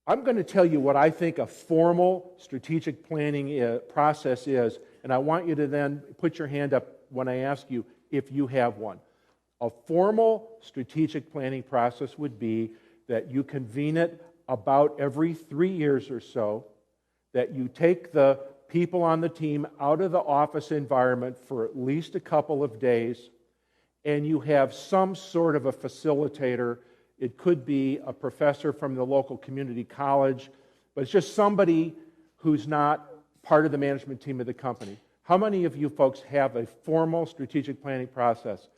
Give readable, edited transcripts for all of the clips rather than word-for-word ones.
I'm going to tell you what I think a formal strategic planning process is, and I want you to then put your hand up when I ask you if you have one. A formal strategic planning process would be that you convene it about every 3 years or so, that you take the people on the team out of the office environment for at least a couple of days, and you have some sort of a facilitator. It could be a professor from the local community college, but it's just somebody who's not part of the management team of the company. How many of you folks have a formal strategic planning process?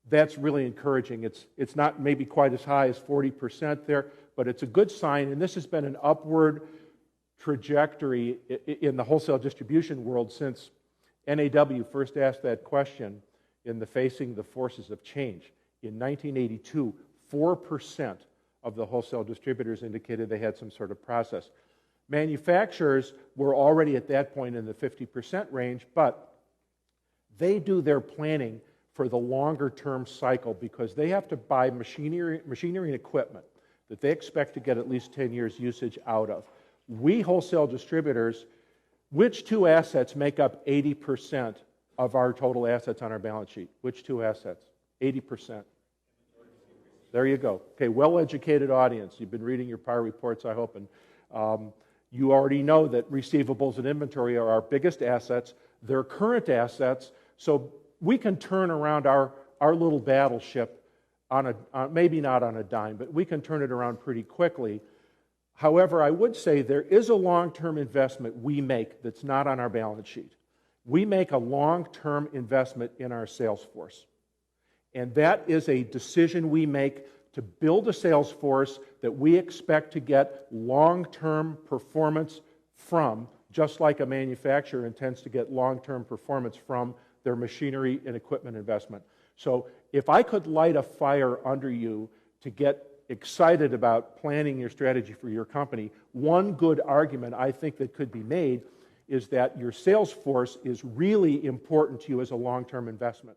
That's really encouraging. It's not maybe quite as high as 40% there, but it's a good sign, and this has been an upward trajectory in the wholesale distribution world since NAW first asked that question in the Facing the Forces of Change. In 1982, 4% of the wholesale distributors indicated they had some sort of process. Manufacturers were already at that point in the 50% range, but they do their planning for the longer term cycle because they have to buy machinery and equipment that they expect to get at least 10 years usage out of. We wholesale distributors, which two assets make up 80% of our total assets on our balance sheet? Which two assets? 80%. There you go. Okay, well-educated audience. You've been reading your prior reports, I hope, and you already know that receivables and inventory are our biggest assets. They're current assets, so we can turn around our little battleship on maybe not on a dime, but we can turn it around pretty quickly. However, I would say there is a long-term investment we make that's not on our balance sheet. We make a long-term investment in our Salesforce. And that is a decision we make to build a sales force that we expect to get long-term performance from, just like a manufacturer intends to get long-term performance from their machinery and equipment investment. So if I could light a fire under you to get excited about planning your strategy for your company, one good argument I think that could be made is that your sales force is really important to you as a long-term investment.